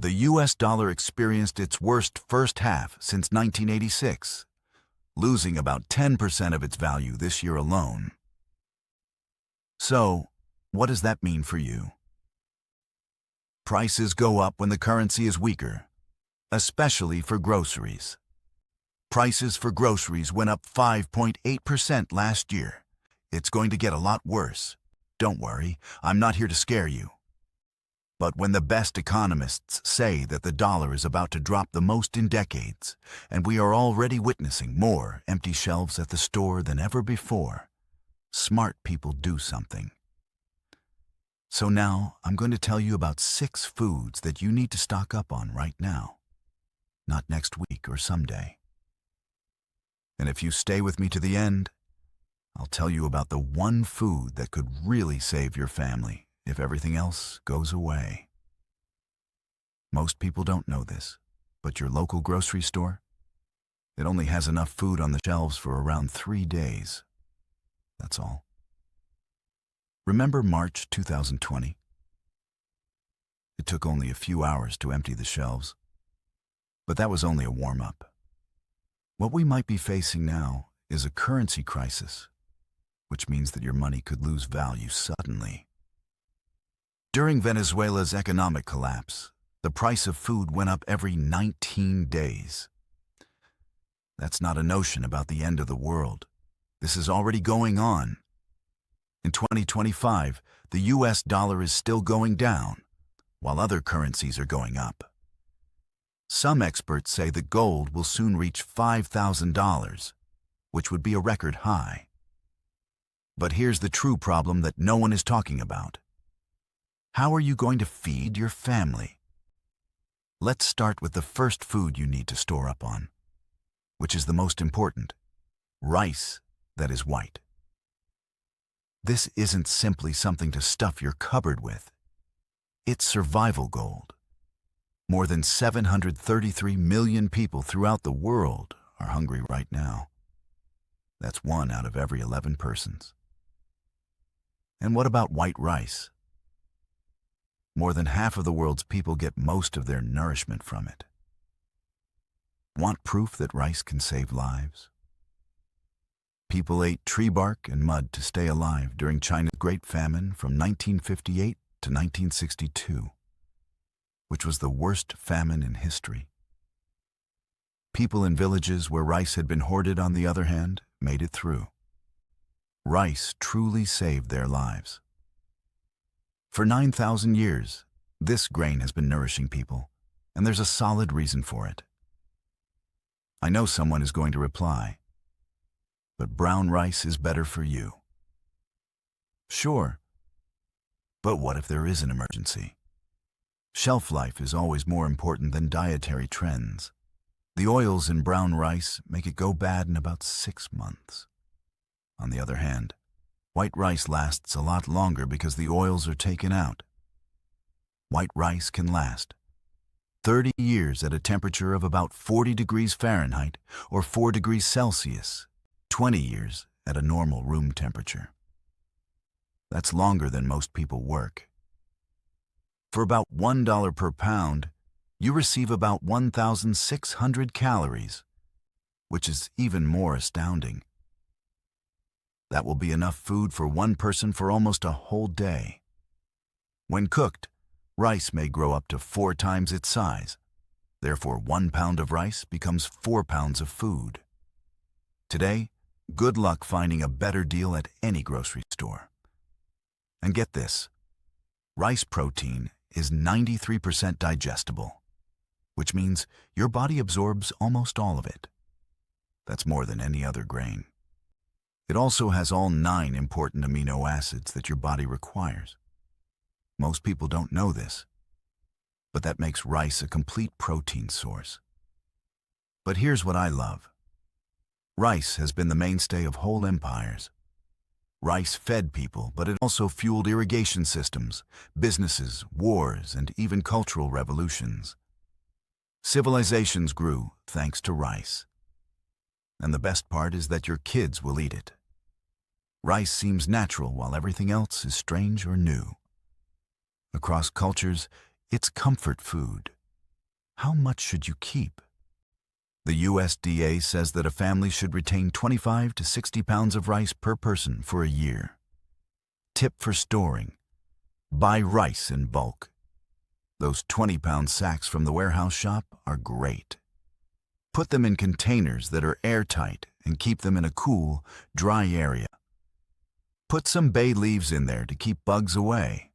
The US dollar experienced its worst first half since 1986, losing about 10% of its value this year alone. So, what does that mean for you? Prices go up when the currency is weaker, especially for groceries. Prices for groceries went up 5.8% last year. It's going to get a lot worse. Don't worry, I'm not here to scare you. But when the best economists say that the dollar is about to drop the most in decades, and we are already witnessing more empty shelves at the store than ever before, smart people do something. So now I'm going to tell you about 6 foods that you need to stock up on right now, not next week or someday. And if you stay with me to the end, I'll tell you about the one food that could really save your family if everything else goes away. Most people don't know this, but your local grocery store, it only has enough food on the shelves for around 3 days. That's all. Remember March 2020? It took only a few hours to empty the shelves, but that was only a warm-up. What we might be facing now is a currency crisis, which means that your money could lose value suddenly. During Venezuela's economic collapse, the price of food went up every 19 days. That's not a notion about the end of the world. This is already going on. In 2025, the US dollar is still going down, while other currencies are going up. Some experts say that gold will soon reach $5,000, which would be a record high. But here's the true problem that no one is talking about. How are you going to feed your family? Let's start with the first food you need to store up on, which is the most important: rice that is white. This isn't simply something to stuff your cupboard with. It's survival gold. More than 733 million people throughout the world are hungry right now. That's 1 out of every 11 persons. And what about white rice? More than half of the world's people get most of their nourishment from it. Want proof that rice can save lives? People ate tree bark and mud to stay alive during China's Great Famine from 1958 to 1962, which was the worst famine in history. People in villages where rice had been hoarded, on the other hand, made it through. Rice truly saved their lives. For 9,000 years, this grain has been nourishing people, and there's a solid reason for it. I know someone is going to reply, but brown rice is better for you. Sure, but what if there is an emergency? Shelf life is always more important than dietary trends. The oils in brown rice make it go bad in about 6 months. On the other hand, white rice lasts a lot longer because the oils are taken out. White rice can last 30 years at a temperature of about 40 degrees Fahrenheit or 4 degrees Celsius, 20 years at a normal room temperature. That's longer than most people work. For about $1 per pound, you receive about 1,600 calories, which is even more astounding. That will be enough food for one person for almost a whole day. When cooked, rice may grow up to 4 times its size. Therefore, 1 pound of rice becomes 4 pounds of food. Today, good luck finding a better deal at any grocery store. And get this, rice protein is 93% digestible, which means your body absorbs almost all of it. That's more than any other grain. It also has all 9 important amino acids that your body requires. Most people don't know this, but that makes rice a complete protein source. But here's what I love. Rice has been the mainstay of whole empires. Rice fed people, but it also fueled irrigation systems, businesses, wars, and even cultural revolutions. Civilizations grew thanks to rice. And the best part is that your kids will eat it. Rice seems natural while everything else is strange or new. Across cultures, it's comfort food. How much should you keep? The USDA says that a family should retain 25 to 60 pounds of rice per person for a year. Tip for storing: buy rice in bulk. Those 20-pound sacks from the warehouse shop are great. Put them in containers that are airtight and keep them in a cool, dry area. Put some bay leaves in there to keep bugs away.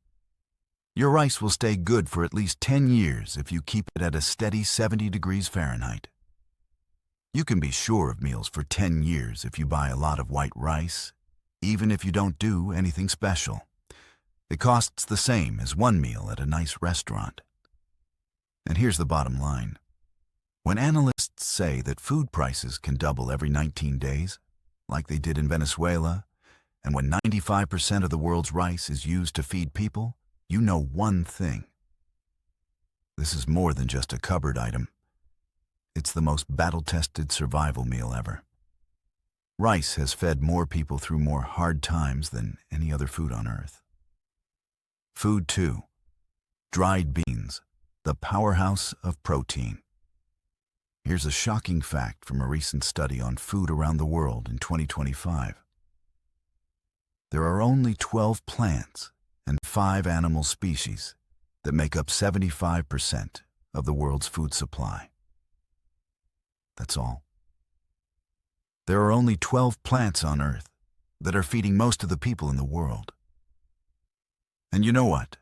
Your rice will stay good for at least 10 years if you keep it at a steady 70 degrees Fahrenheit. You can be sure of meals for 10 years if you buy a lot of white rice, even if you don't do anything special. It costs the same as one meal at a nice restaurant. And here's the bottom line. When analysts say that food prices can double every 19 days, like they did in Venezuela, and when 95% of the world's rice is used to feed people, you know one thing. This is more than just a cupboard item. It's the most battle-tested survival meal ever. Rice has fed more people through more hard times than any other food on earth. Food 2. Dried beans, the powerhouse of protein. Here's a shocking fact from a recent study on food around the world in 2025. There are only 12 plants and 5 animal species that make up 75% of the world's food supply. That's all. There are only 12 plants on Earth that are feeding most of the people in the world. And you know what?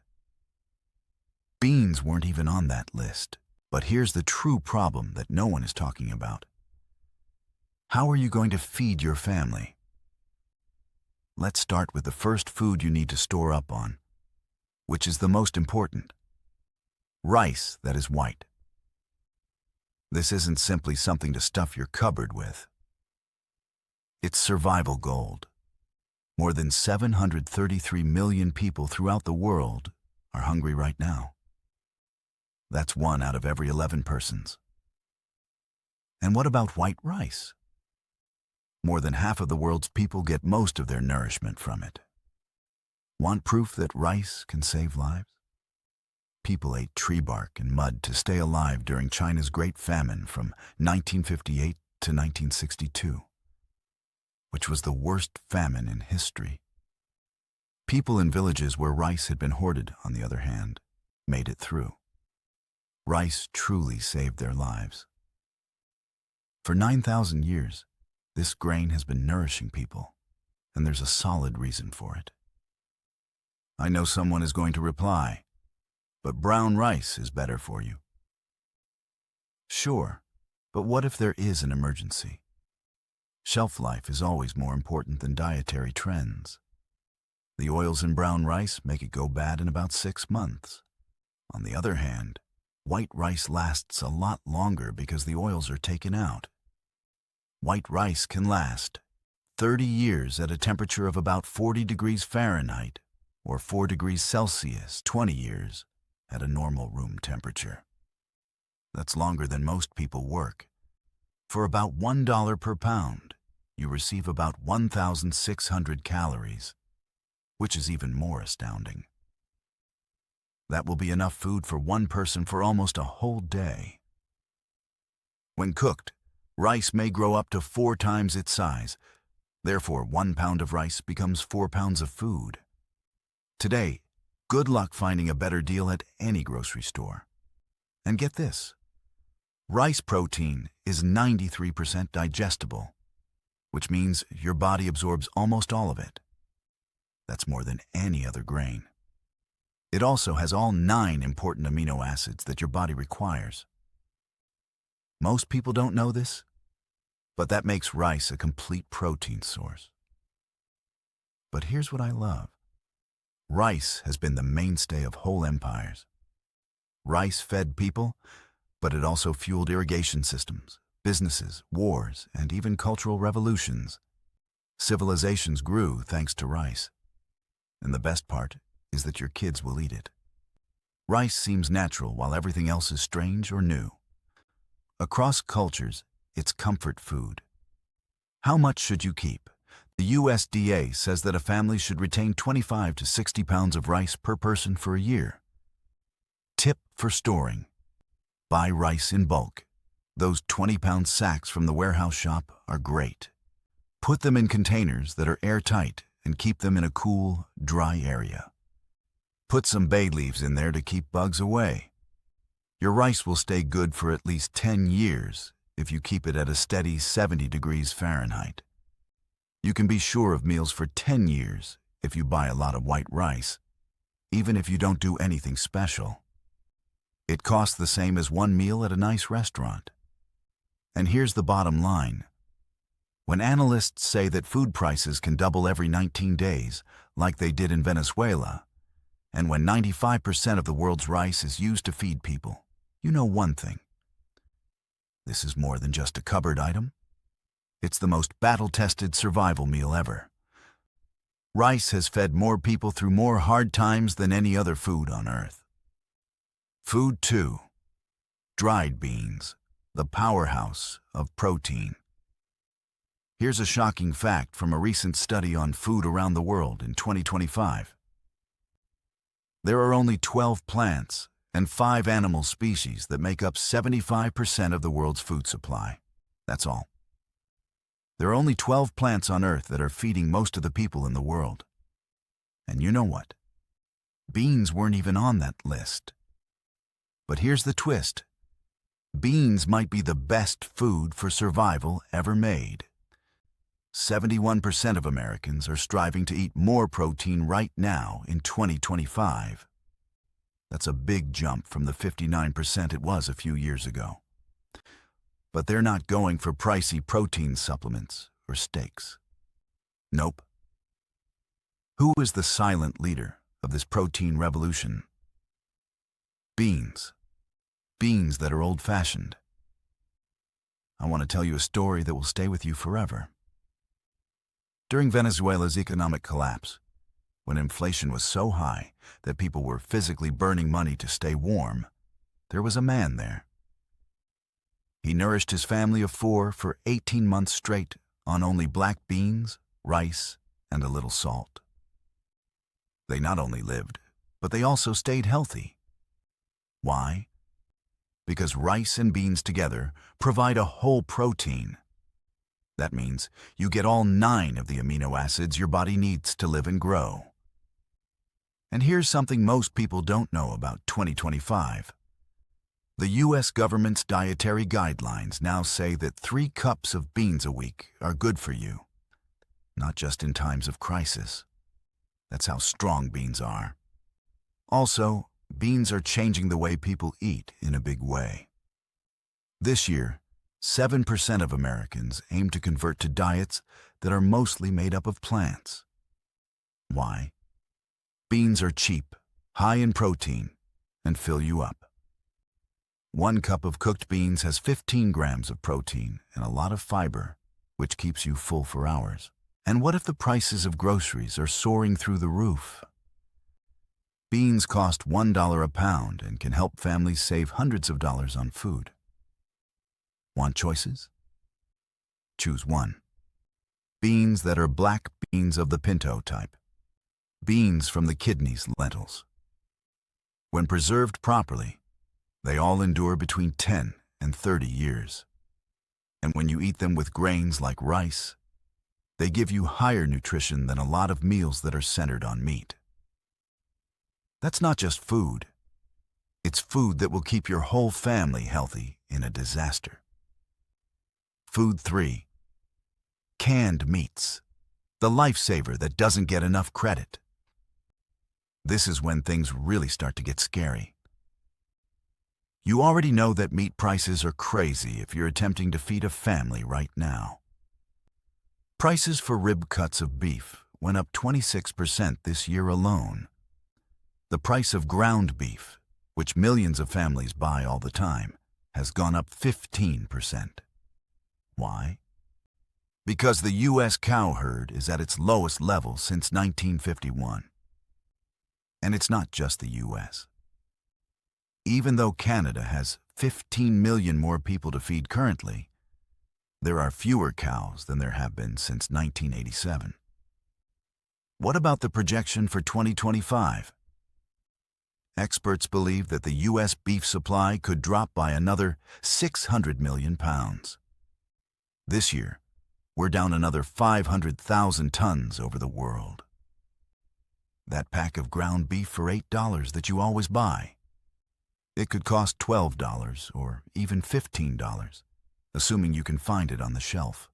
Beans weren't even on that list. But here's the true problem that no one is talking about. How are you going to feed your family? Let's start with the first food you need to store up on, which is the most important. Rice that is white. This isn't simply something to stuff your cupboard with. It's survival gold. More than 733 million people throughout the world are hungry right now. That's 1 out of every 11 persons. And what about white rice? More than half of the world's people get most of their nourishment from it. Want proof that rice can save lives? People ate tree bark and mud to stay alive during China's Great Famine from 1958 to 1962, which was the worst famine in history. People in villages where rice had been hoarded, on the other hand, made it through. Rice truly saved their lives. For 9,000 years, this grain has been nourishing people, and there's a solid reason for it. I know someone is going to reply, but brown rice is better for you. Sure, but what if there is an emergency? Shelf life is always more important than dietary trends. The oils in brown rice make it go bad in about 6 months. On the other hand, white rice lasts a lot longer because the oils are taken out. White rice can last 30 years at a temperature of about 40 degrees Fahrenheit or 4 degrees Celsius, 20 years at a normal room temperature. That's longer than most people work. For about $1 per pound, you receive about 1,600 calories, which is even more astounding. That will be enough food for one person for almost a whole day. When cooked, rice may grow up to 4 times its size. Therefore, 1 pound of rice becomes 4 pounds of food. Today, good luck finding a better deal at any grocery store. And get this, rice protein is 93% digestible, which means your body absorbs almost all of it. That's more than any other grain. It also has all 9 important amino acids that your body requires. Most people don't know this, but that makes rice a complete protein source. But here's what I love. Rice has been the mainstay of whole empires. Rice fed people, but it also fueled irrigation systems, businesses, wars, and even cultural revolutions. Civilizations grew thanks to rice. And the best part is that your kids will eat it. Rice seems natural while everything else is strange or new. Across cultures, it's comfort food. How much should you keep? The USDA says that a family should retain 25 to 60 pounds of rice per person for a year. Tip for storing: Buy rice in bulk. Those 20-pound sacks from the warehouse shop are great. Put them in containers that are airtight and keep them in a cool, dry area. Put some bay leaves in there to keep bugs away. Your rice will stay good for at least 10 years if you keep it at a steady 70 degrees Fahrenheit. You can be sure of meals for 10 years if you buy a lot of white rice, even if you don't do anything special. It costs the same as one meal at a nice restaurant. And here's the bottom line. When analysts say that food prices can double every 19 days, like they did in Venezuela, and when 95% of the world's rice is used to feed people, you know one thing. This is more than just a cupboard item. It's the most battle-tested survival meal ever. Rice has fed more people through more hard times than any other food on Earth. Food 2. Dried beans, the powerhouse of protein. Here's a shocking fact from a recent study on food around the world in 2025. There are only 12 plants and 5 animal species that make up 75% of the world's food supply. That's all. There are only 12 plants on Earth that are feeding most of the people in the world. And you know what? Beans weren't even on that list. But here's the twist. Beans might be the best food for survival ever made. 71% of Americans are striving to eat more protein right now in 2025. That's a big jump from the 59% it was a few years ago. But they're not going for pricey protein supplements or steaks. Nope. Who is the silent leader of this protein revolution? Beans. Beans that are old-fashioned. I want to tell you a story that will stay with you forever. During Venezuela's economic collapse, when inflation was so high that people were physically burning money to stay warm, there was a man there. He nourished his family of 4 for 18 months straight on only black beans, rice, and a little salt. They not only lived, but they also stayed healthy. Why? Because rice and beans together provide a whole protein. That means you get all 9 of the amino acids your body needs to live and grow. And here's something most people don't know about 2025. The U.S. government's dietary guidelines now say that 3 cups of beans a week are good for you, not just in times of crisis. That's how strong beans are. Also, beans are changing the way people eat in a big way. This year, 7% of Americans aim to convert to diets that are mostly made up of plants. Why? Beans are cheap, high in protein, and fill you up. 1 cup of cooked beans has 15 grams of protein and a lot of fiber, which keeps you full for hours. And what if the prices of groceries are soaring through the roof? Beans cost $1 a pound and can help families save hundreds of dollars on food. Want choices? Choose one. Beans that are black beans of the pinto type. Beans from the kidneys lentils. When preserved properly, they all endure between 10 and 30 years. And when you eat them with grains like rice, they give you higher nutrition than a lot of meals that are centered on meat. That's not just food. It's food that will keep your whole family healthy in a disaster. Food 3. Canned meats. The lifesaver that doesn't get enough credit. This is when things really start to get scary. You already know that meat prices are crazy if you're attempting to feed a family right now. Prices for rib cuts of beef went up 26% this year alone. The price of ground beef, which millions of families buy all the time, has gone up 15%. Why? Because the U.S. cow herd is at its lowest level since 1951. And it's not just the U.S. Even though Canada has 15 million more people to feed currently, there are fewer cows than there have been since 1987. What about the projection for 2025? experts believe that the U.S. beef supply could drop by another 600 million pounds. This year, we're down another 500,000 tons over the world. That pack of ground beef for $8 that you always buy, it could cost $12 or even $15, assuming you can find it on the shelf.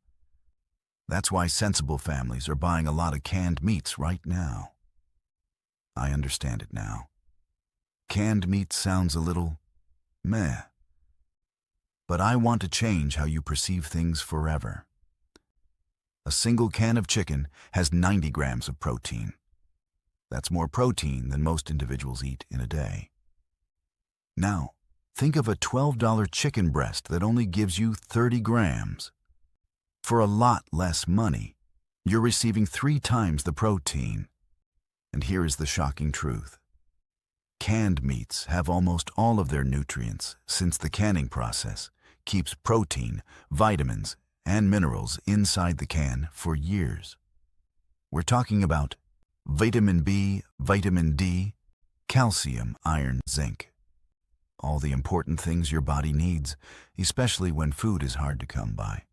That's why sensible families are buying a lot of canned meats right now. I understand it now. Canned meat sounds a little meh. But I want to change how you perceive things forever. A single can of chicken has 90 grams of protein. That's more protein than most individuals eat in a day. Now, think of a $12 chicken breast that only gives you 30 grams. For a lot less money, you're receiving 3 times the protein. And here is the shocking truth. Canned meats have almost all of their nutrients, since the canning process keeps protein, vitamins, and minerals inside the can for years. We're talking about vitamin B, vitamin D, calcium, iron, zinc. All the important things your body needs, especially when food is hard to come by.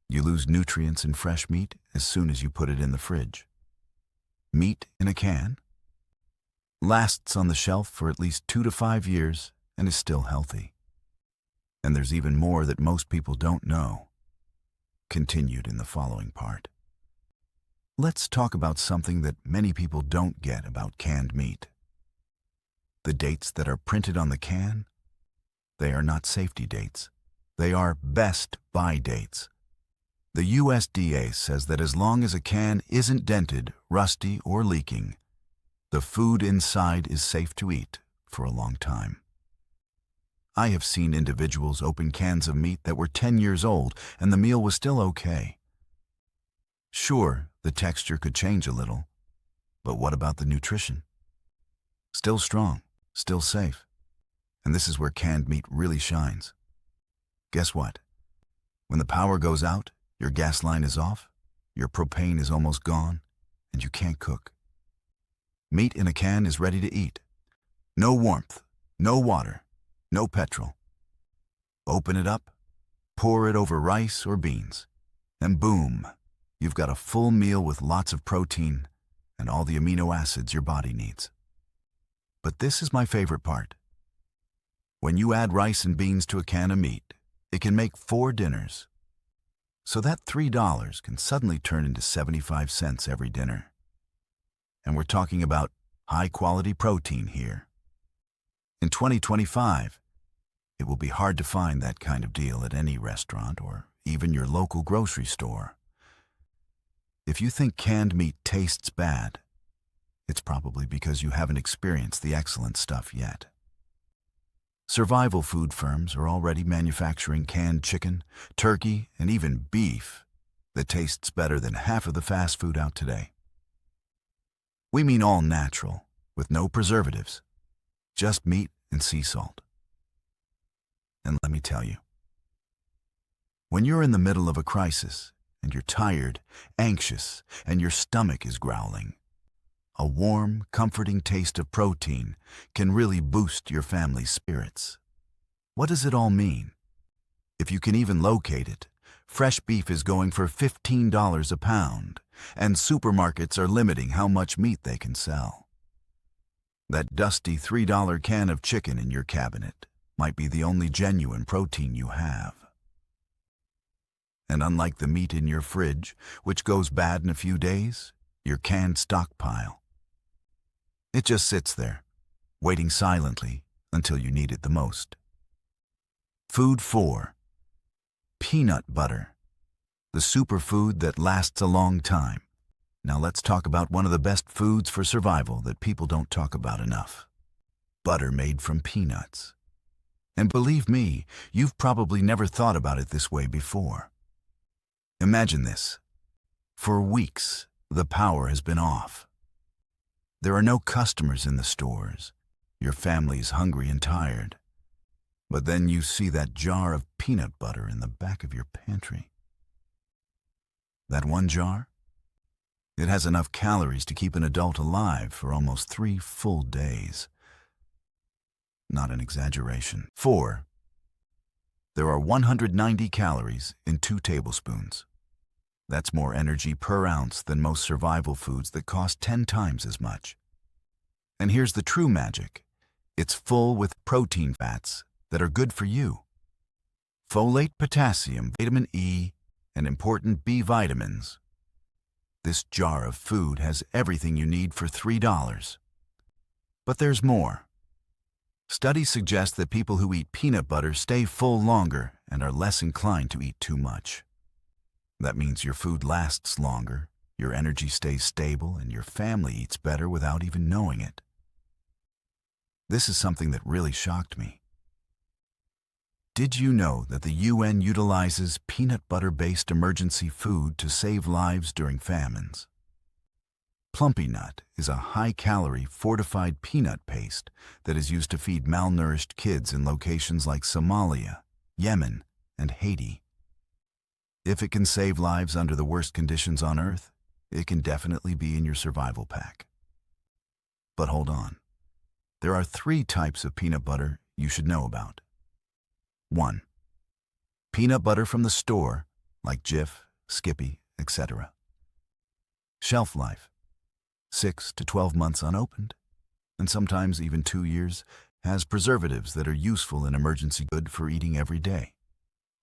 You lose nutrients in fresh meat as soon as you put it in the fridge. Meat in a can lasts on the shelf for at least 2 to 5 years and is still healthy. And there's even more that most people don't know. Continued in the following part. Let's talk about something that many people don't get about canned meat. The dates that are printed on the can, they are not safety dates. They are best buy dates. The USDA says that as long as a can isn't dented, rusty, or leaking, the food inside is safe to eat for a long time. I have seen individuals open cans of meat that were 10 years old and the meal was still okay. Sure, the texture could change a little, but what about the nutrition? Still strong, still safe. And this is where canned meat really shines. Guess what? When the power goes out, your gas line is off, your propane is almost gone, and you can't cook. Meat in a can is ready to eat. No warmth, no water, no petrol. Open it up, pour it over rice or beans, and boom, you've got a full meal with lots of protein and all the amino acids your body needs. But this is my favorite part. When you add rice and beans to a can of meat, it can make 4 dinners. So that $3 can suddenly turn into 75 cents every dinner. And we're talking about high-quality protein here. In 2025, it will be hard to find that kind of deal at any restaurant or even your local grocery store. If you think canned meat tastes bad, it's probably because you haven't experienced the excellent stuff yet. Survival food firms are already manufacturing canned chicken, turkey, and even beef that tastes better than half of the fast food out today. We mean all natural, with no preservatives, just meat and sea salt. And let me tell you, when you're in the middle of a crisis and you're tired, anxious, and your stomach is growling, a warm, comforting taste of protein can really boost your family's spirits. What does it all mean? If you can even locate it, fresh beef is going for $15 a pound, and supermarkets are limiting how much meat they can sell. That dusty $3 can of chicken in your cabinet might be the only genuine protein you have. And unlike the meat in your fridge, which goes bad in a few days, your canned stockpile, it just sits there, waiting silently until you need it the most. Food 4. Peanut butter, the superfood that lasts a long time. Now let's talk about one of the best foods for survival that people don't talk about enough. Butter made from peanuts. And believe me, you've probably never thought about it this way before. Imagine this. For weeks, the power has been off. There are no customers in the stores. Your family's hungry and tired. But then you see that jar of peanut butter in the back of your pantry. That one jar? It has enough calories to keep an adult alive for almost 3 full days. not an exaggeration. 4. There are 190 calories in 2 tablespoons. That's more energy per ounce than most survival foods that cost 10 times as much. And here's the true magic. It's full with protein fats that are good for you. Folate, potassium, vitamin E, and important B vitamins. This jar of food has everything you need for $3. But there's more. Studies suggest that people who eat peanut butter stay full longer and are less inclined to eat too much. That means your food lasts longer, your energy stays stable, and your family eats better without even knowing it. This is something that really shocked me. Did you know that the UN utilizes peanut butter-based emergency food to save lives during famines? Plumpy Nut is a high-calorie fortified peanut paste that is used to feed malnourished kids in locations like Somalia, Yemen, and Haiti. If it can save lives under the worst conditions on Earth, it can definitely be in your survival pack. But hold on. There are 3 types of peanut butter you should know about. 1. Peanut butter from the store, like Jif, Skippy, etc. Shelf life: 6 to 12 months unopened, and sometimes even 2 years, has preservatives that are useful in emergency good for eating every day,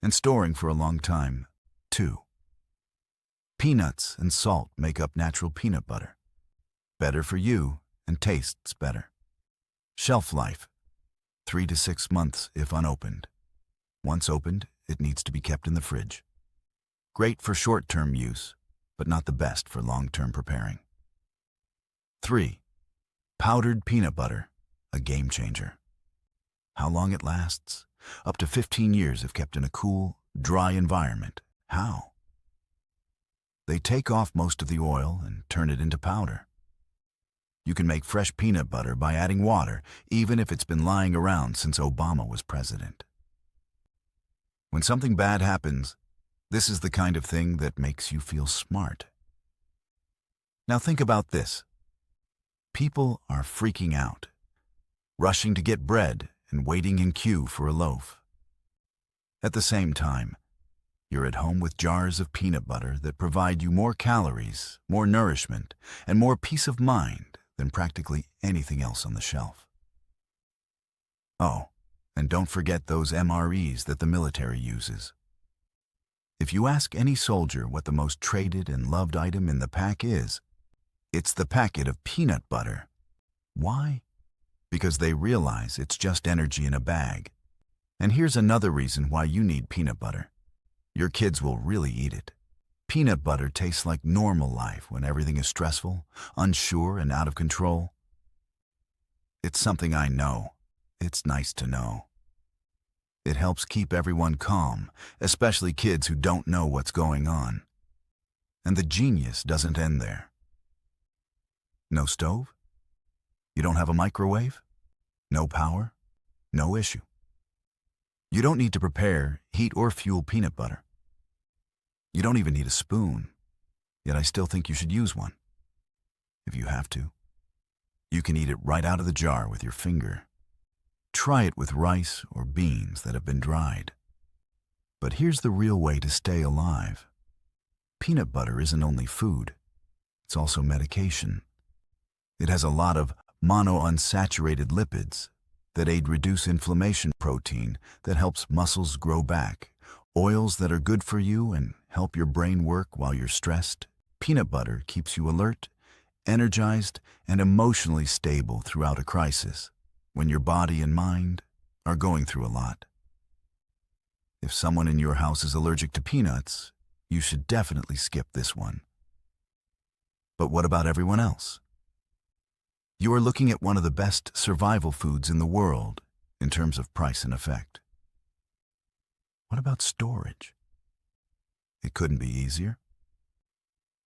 and storing for a long time. 2. Peanuts and salt make up natural peanut butter. Better for you and tastes better. Shelf life: 3 to 6 months if unopened. Once opened, it needs to be kept in the fridge. Great for short-term use, but not the best for long-term preparing. 3. Powdered peanut butter, a game changer. How long it lasts? Up to 15 years if kept in a cool, dry environment. How? They take off most of the oil and turn it into powder. You can make fresh peanut butter by adding water, even if it's been lying around since Obama was president. When something bad happens, this is the kind of thing that makes you feel smart. Now think about this. People are freaking out, rushing to get bread and waiting in queue for a loaf. At the same time, you're at home with jars of peanut butter that provide you more calories, more nourishment, and more peace of mind than practically anything else on the shelf. Oh, and don't forget those MREs that the military uses. If you ask any soldier what the most traded and loved item in the pack is, it's the packet of peanut butter. Why? Because they realize it's just energy in a bag. And here's another reason why you need peanut butter. Your kids will really eat it. Peanut butter tastes like normal life when everything is stressful, unsure, and out of control. It's something I know. It's nice to know. It helps keep everyone calm, especially kids who don't know what's going on. And the genius doesn't end there. No stove? You don't have a microwave? No power? No issue. You don't need to prepare, heat, or fuel peanut butter. You don't even need a spoon, yet I still think you should use one. If you have to, you can eat it right out of the jar with your finger. Try it with rice or beans that have been dried. But here's the real way to stay alive. Peanut butter isn't only food, it's also medication. It has a lot of monounsaturated lipids that aid reduce inflammation, protein that helps muscles grow back, oils that are good for you and help your brain work while you're stressed. Peanut butter keeps you alert, energized, and emotionally stable throughout a crisis, when your body and mind are going through a lot. If someone in your house is allergic to peanuts, you should definitely skip this one. But what about everyone else? You are looking at one of the best survival foods in the world in terms of price and effect. What about storage? It couldn't be easier.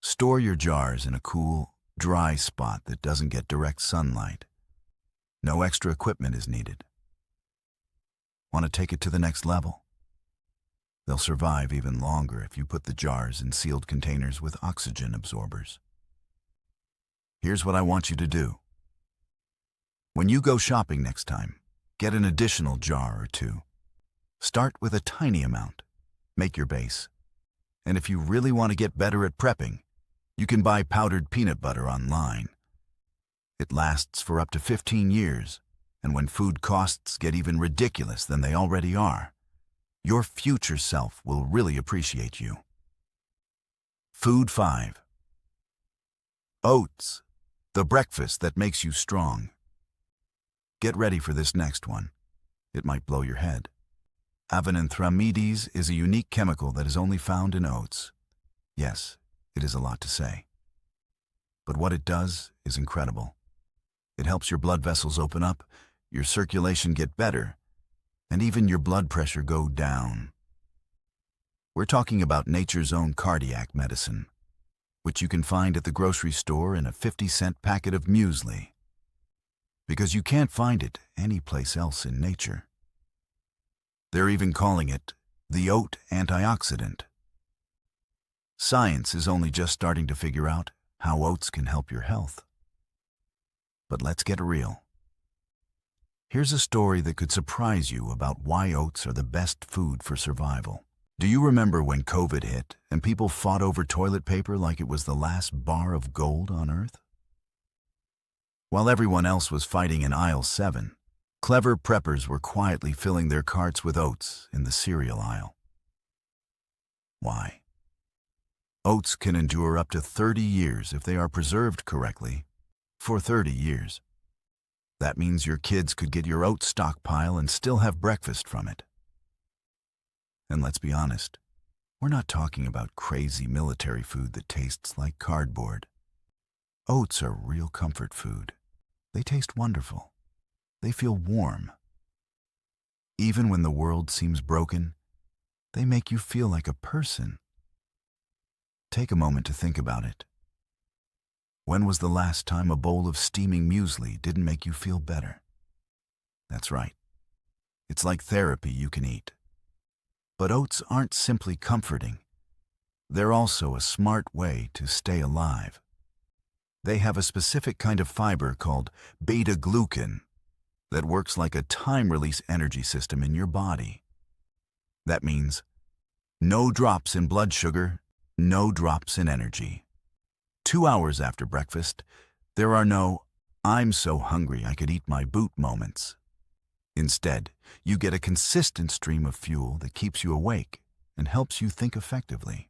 Store your jars in a cool, dry spot that doesn't get direct sunlight. No extra equipment is needed. Want to take it to the next level? They'll survive even longer if you put the jars in sealed containers with oxygen absorbers. Here's what I want you to do. When you go shopping next time, Get an additional jar or two. Start with a tiny amount. Make your base. And if you really want to get better at prepping, you can buy powdered peanut butter online. It lasts for up to 15 years, and when food costs get even ridiculous than they already are, your future self will really appreciate you. Food 5. Oats, the breakfast that makes you strong. Get ready for this next one. It might blow your head. Avenanthramides is a unique chemical that is only found in oats. Yes, it is a lot to say. But what it does is incredible. It helps your blood vessels open up, your circulation get better, and even your blood pressure go down. We're talking about nature's own cardiac medicine, which you can find at the grocery store in a 50-cent packet of muesli. Because you can't find it anyplace else in nature. They're even calling it the oat antioxidant. Science is only just starting to figure out how oats can help your health. But let's get real. Here's a story that could surprise you about why oats are the best food for survival. Do you remember when COVID hit and people fought over toilet paper like it was the last bar of gold on earth? While everyone else was fighting in aisle 7, clever preppers were quietly filling their carts with oats in the cereal aisle. Why? Oats can endure up to 30 years if they are preserved correctly. For 30 years. That means your kids could get your oat stockpile and still have breakfast from it. And let's be honest, we're not talking about crazy military food that tastes like cardboard. Oats are real comfort food. They taste wonderful. They feel warm. Even when the world seems broken, they make you feel like a person. Take a moment to think about it. When was the last time a bowl of steaming muesli didn't make you feel better? That's right. It's like therapy you can eat. But oats aren't simply comforting. They're also a smart way to stay alive. They have a specific kind of fiber called beta-glucan that works like a time-release energy system in your body. That means no drops in blood sugar, no drops in energy. 2 hours after breakfast, there are no "I'm so hungry I could eat my boot" moments. Instead, you get a consistent stream of fuel that keeps you awake and helps you think effectively.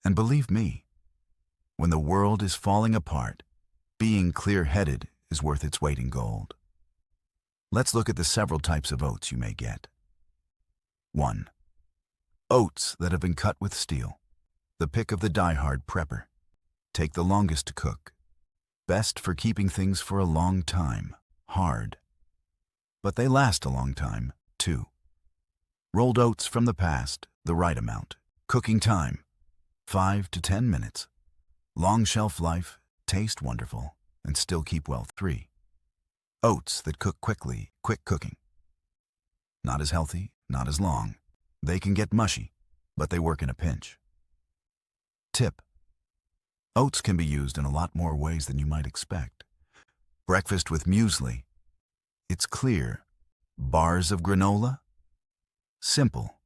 And believe me, when the world is falling apart, being clear-headed is worth its weight in gold. Let's look at the several types of oats you may get. 1. Oats that have been cut with steel. The pick of the die-hard prepper. Take the longest to cook. Best for keeping things for a long time. Hard. But they last a long time, too. Rolled oats from the past, the right amount. Cooking time, 5 to 10 minutes. Long shelf life, taste wonderful, and still keep well. 3. Oats that cook quickly, quick cooking. Not as healthy, not as long. They can get mushy, but they work in a pinch. Tip. Oats can be used in a lot more ways than you might expect. Breakfast with muesli. It's clear. Bars of granola? Simple.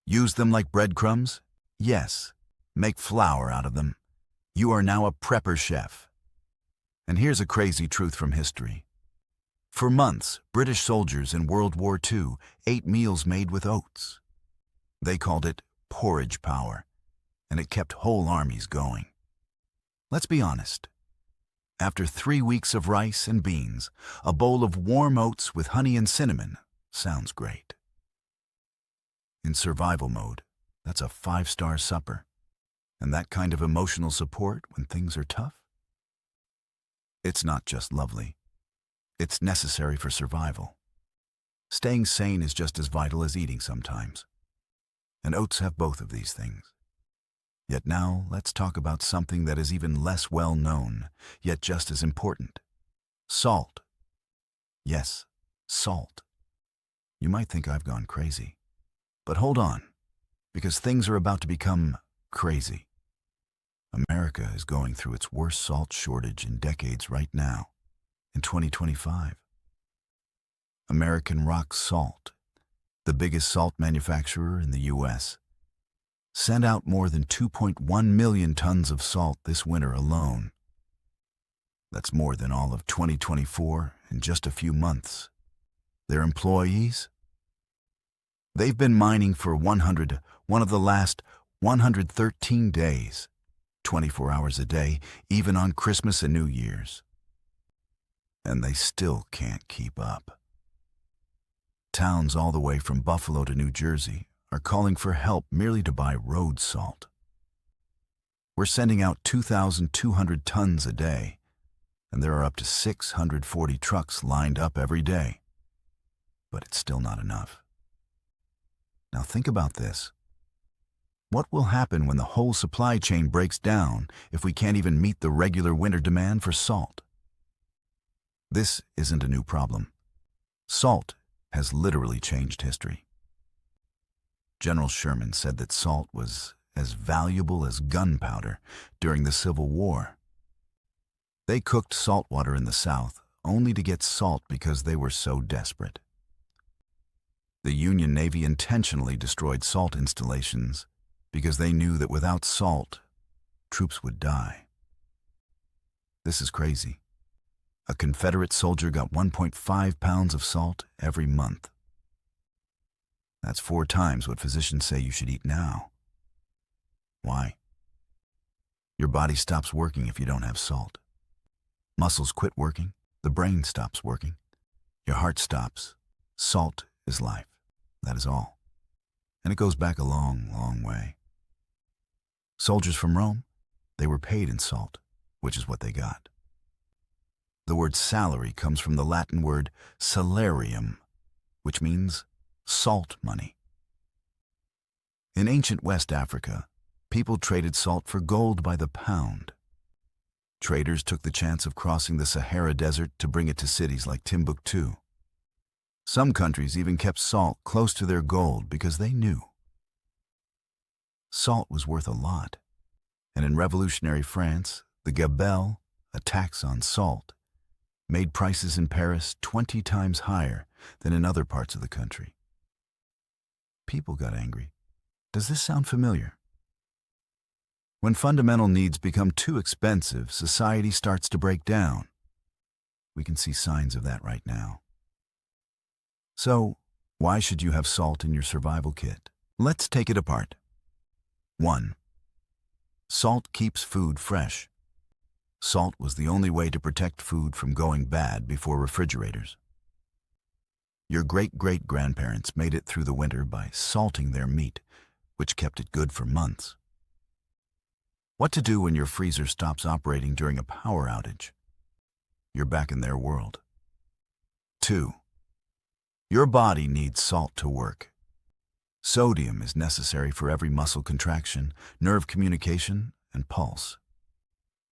Use them like breadcrumbs? Yes. Make flour out of them. You are now a prepper chef. And here's a crazy truth from history. For months, British soldiers in World War II ate meals made with oats. They called it porridge power, and it kept whole armies going. Let's be honest. After 3 weeks of rice and beans, a bowl of warm oats with honey and cinnamon sounds great. In survival mode, that's a 5-star supper. And that kind of emotional support when things are tough? It's not just lovely. It's necessary for survival. Staying sane is just as vital as eating sometimes. And oats have both of these things. Yet now, let's talk about something that is even less well known, yet just as important. Salt. Yes, salt. You might think I've gone crazy. But hold on, because things are about to become crazy. America is going through its worst salt shortage in decades right now, in 2025. American Rock Salt, the biggest salt manufacturer in the U.S., sent out more than 2.1 million tons of salt this winter alone. That's more than all of 2024 in just a few months. Their employees? They've been mining for one of the last 113 days, 24 hours a day, even on Christmas and New Year's. And they still can't keep up. Towns all the way from Buffalo to New Jersey are calling for help merely to buy road salt. We're sending out 2,200 tons a day, and there are up to 640 trucks lined up every day. But it's still not enough. Now think about this. What will happen when the whole supply chain breaks down if we can't even meet the regular winter demand for salt? This isn't a new problem. Salt has literally changed history. General Sherman said that salt was as valuable as gunpowder during the Civil War. They cooked salt water in the South only to get salt because they were so desperate. The Union Navy intentionally destroyed salt installations because they knew that without salt, troops would die. This is crazy. A Confederate soldier got 1.5 pounds of salt every month. That's 4 times what physicians say you should eat now. Why? Your body stops working if you don't have salt. Muscles quit working, the brain stops working, your heart stops. Salt is life. That is all. And it goes back a long, long way. Soldiers from Rome, they were paid in salt, which is what they got. The word salary comes from the Latin word salarium, which means salt money. In ancient West Africa, people traded salt for gold by the pound. Traders took the chance of crossing the Sahara Desert to bring it to cities like Timbuktu. Some countries even kept salt close to their gold because they knew. Salt was worth a lot, and in revolutionary France, the gabelle, a tax on salt, made prices in Paris 20 times higher than in other parts of the country. People got angry. Does this sound familiar? When fundamental needs become too expensive, society starts to break down. We can see signs of that right now. So, why should you have salt in your survival kit? Let's take it apart. 1. Salt keeps food fresh. Salt was the only way to protect food from going bad before refrigerators. Your great-great-grandparents made it through the winter by salting their meat, which kept it good for months. What to do when your freezer stops operating during a power outage? You're back in their world. 2. Your body needs salt to work. Sodium is necessary for every muscle contraction, nerve communication, and pulse.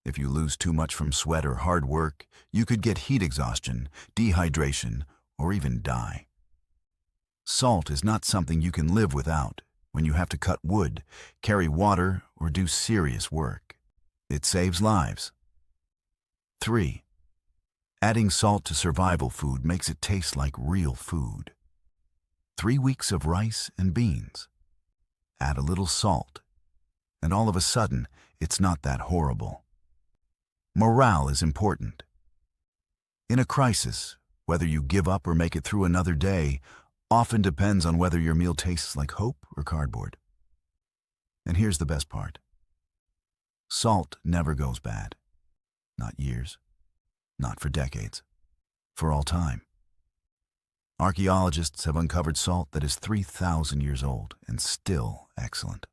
If you lose too much from sweat or hard work, you could get heat exhaustion, dehydration, or even die. Salt is not something you can live without when you have to cut wood, carry water, or do serious work. It saves lives. 3. Adding salt to survival food makes it taste like real food. 3 weeks of rice and beans. Add a little salt, and all of a sudden, it's not that horrible. Morale is important. In a crisis, whether you give up or make it through another day often depends on whether your meal tastes like hope or cardboard. And here's the best part. Salt never goes bad. Not years, not for decades, for all time. Archaeologists have uncovered salt that is 3,000 years old and still excellent.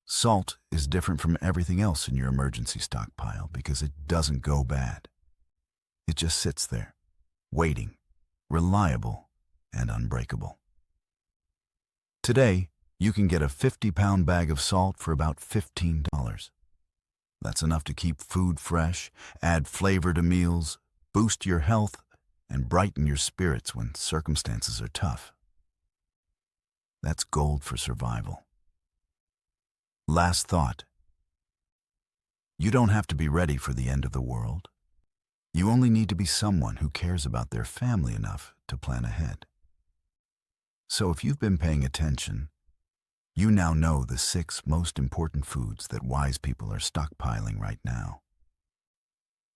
Salt is different from everything else in your emergency stockpile because it doesn't go bad. It just sits there, waiting, reliable, and unbreakable. Today, you can get a 50-pound bag of salt for about $15. That's enough to keep food fresh, add flavor to meals, boost your health, and brighten your spirits when circumstances are tough. That's gold for survival. Last thought. You don't have to be ready for the end of the world. You only need to be someone who cares about their family enough to plan ahead. So if you've been paying attention, you now know the 6 most important foods that wise people are stockpiling right now.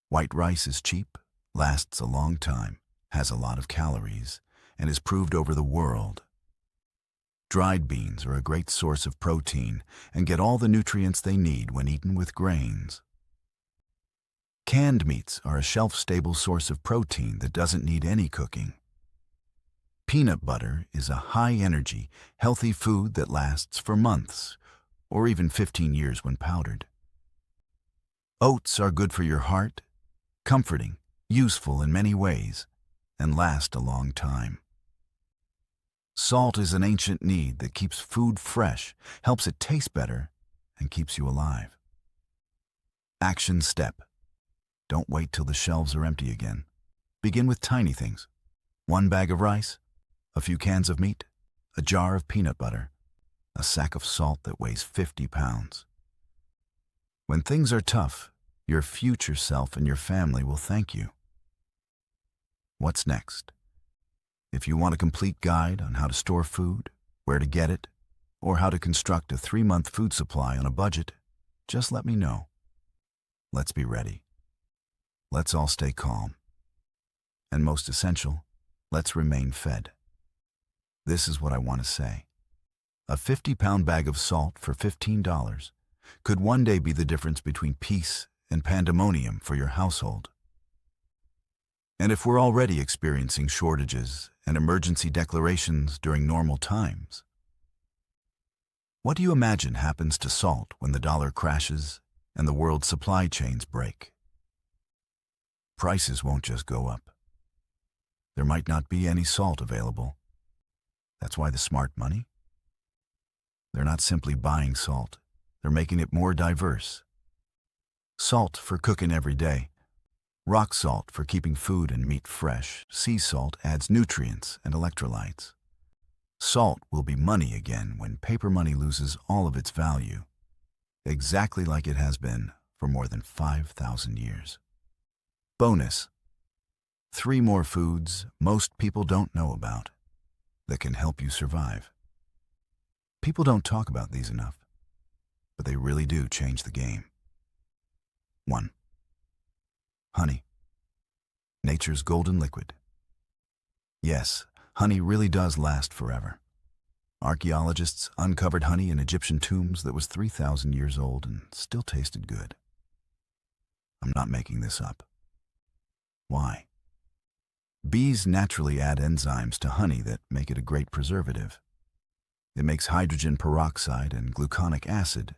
White rice is cheap, lasts a long time, has a lot of calories, and is proved over the world. Dried beans are a great source of protein and get all the nutrients they need when eaten with grains. Canned meats are a shelf-stable source of protein that doesn't need any cooking. Peanut butter is a high-energy, healthy food that lasts for months, or even 15 years when powdered. Oats are good for your heart, comforting, useful in many ways, and last a long time. Salt is an ancient need that keeps food fresh, helps it taste better, and keeps you alive. Action step. Don't wait till the shelves are empty again. Begin with tiny things. 1 bag of rice, a few cans of meat, a jar of peanut butter, a sack of salt that weighs 50 pounds. When things are tough, your future self and your family will thank you. What's next? If you want a complete guide on how to store food, where to get it, or how to construct a 3-month food supply on a budget, just let me know. Let's be ready. Let's all stay calm. And most essential, let's remain fed. This is what I want to say. A 50-pound bag of salt for $15 could one day be the difference between peace and pandemonium for your household. And if we're already experiencing shortages and emergency declarations during normal times, what do you imagine happens to salt when the dollar crashes and the world's supply chains break? Prices won't just go up. There might not be any salt available. That's why the smart money? They're not simply buying salt, they're making it more diverse. Salt for cooking every day, rock salt for keeping food and meat fresh, sea salt adds nutrients and electrolytes. Salt will be money again when paper money loses all of its value, exactly like it has been for more than 5,000 years. Bonus: 3 more foods most people don't know about that can help you survive. People don't talk about these enough, but they really do change the game. 1. Honey. Nature's golden liquid. Yes, honey really does last forever. Archaeologists uncovered honey in Egyptian tombs that was 3,000 years old and still tasted good. I'm not making this up. Why? Bees naturally add enzymes to honey that make it a great preservative. It makes hydrogen peroxide and gluconic acid,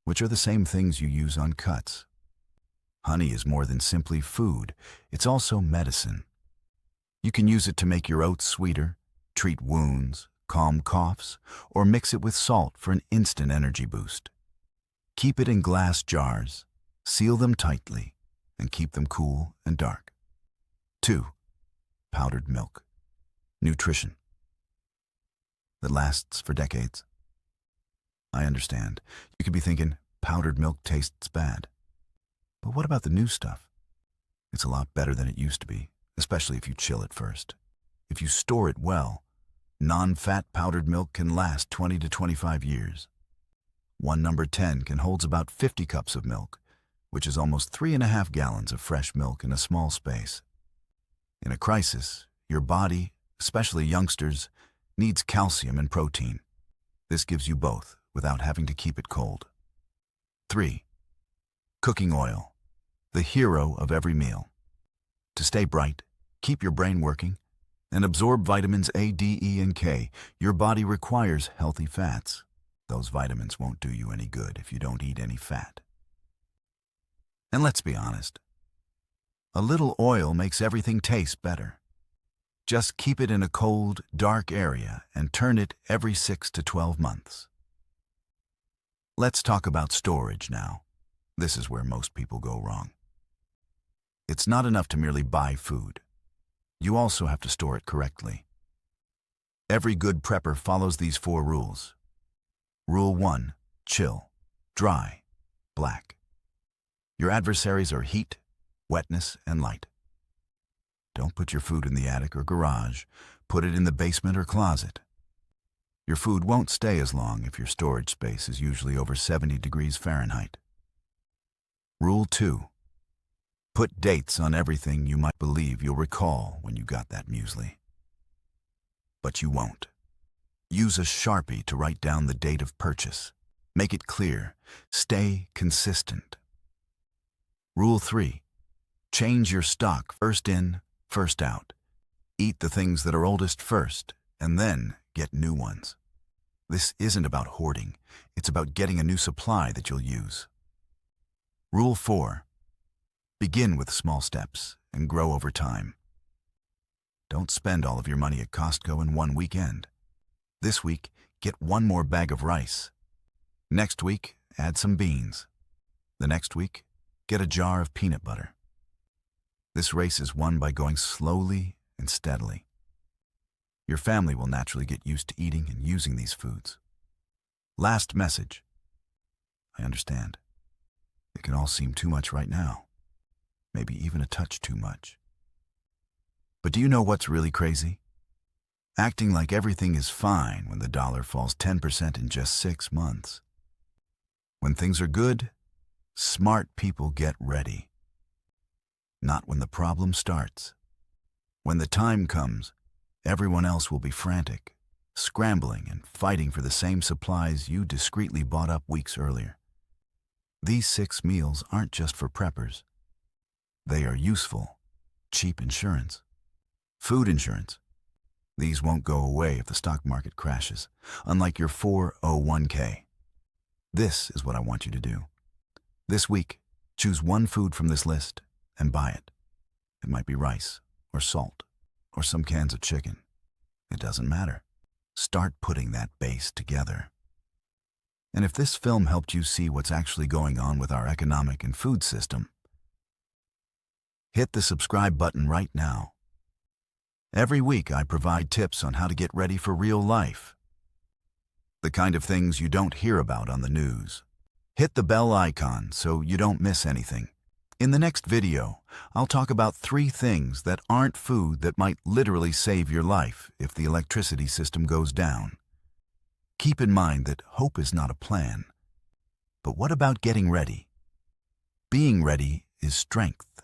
which are the same things you use on cuts. Honey is more than simply food, it's also medicine. You can use it to make your oats sweeter, treat wounds, calm coughs, or mix it with salt for an instant energy boost. Keep it in glass jars, seal them tightly, and keep them cool and dark. 2. Powdered milk. Nutrition that lasts for decades. I understand. You could be thinking, powdered milk tastes bad. But what about the new stuff? It's a lot better than it used to be, especially if you chill it first. If you store it well, non-fat powdered milk can last 20 to 25 years. One number 10 can hold about 50 cups of milk, which is almost 3.5 gallons of fresh milk in a small space. In a crisis, your body, especially youngsters, needs calcium and protein. This gives you both without having to keep it cold. 3. Cooking oil, the hero of every meal. To stay bright, keep your brain working, and absorb vitamins A, D, E, and K, your body requires healthy fats. Those vitamins won't do you any good if you don't eat any fat. And let's be honest, a little oil makes everything taste better. Just keep it in a cold, dark area and turn it every 6 to 12 months. Let's talk about storage now. This is where most people go wrong. It's not enough to merely buy food. You also have to store it correctly. Every good prepper follows these 4 rules. Rule 1, chill, dry, black. Your adversaries are heat, wetness, and light. Don't put your food in the attic or garage. Put it in the basement or closet. Your food won't stay as long if your storage space is usually over 70 degrees Fahrenheit. Rule 2. Put dates on everything you might believe you'll recall when you got that muesli. But you won't. Use a Sharpie to write down the date of purchase. Make it clear. Stay consistent. Rule 3. Change your stock first in, first out. Eat the things that are oldest first, and then get new ones. This isn't about hoarding. It's about getting a new supply that you'll use. Rule 4. Begin with small steps and grow over time. Don't spend all of your money at Costco in one weekend. This week, get one more bag of rice. Next week, add some beans. The next week, get a jar of peanut butter. This race is won by going slowly and steadily. Your family will naturally get used to eating and using these foods. Last message. I understand. It can all seem too much right now. Maybe even a touch too much. But do you know what's really crazy? Acting like everything is fine when the dollar falls 10% in just 6 months. When things are good, smart people get ready. Not when the problem starts. When the time comes, everyone else will be frantic, scrambling and fighting for the same supplies you discreetly bought up weeks earlier. These 6 meals aren't just for preppers. They are useful, cheap insurance. Food insurance. These won't go away if the stock market crashes, unlike your 401k. This is what I want you to do. This week, choose one food from this list and buy it. It might be rice or salt or some cans of chicken. It doesn't matter. Start putting that base together. And if this film helped you see what's actually going on with our economic and food system, hit the subscribe button right now. Every week I provide tips on how to get ready for real life. The kind of things you don't hear about on the news. Hit the bell icon so you don't miss anything. In the next video, I'll talk about 3 things that aren't food that might literally save your life if the electricity system goes down. Keep in mind that hope is not a plan. But what about getting ready? Being ready is strength.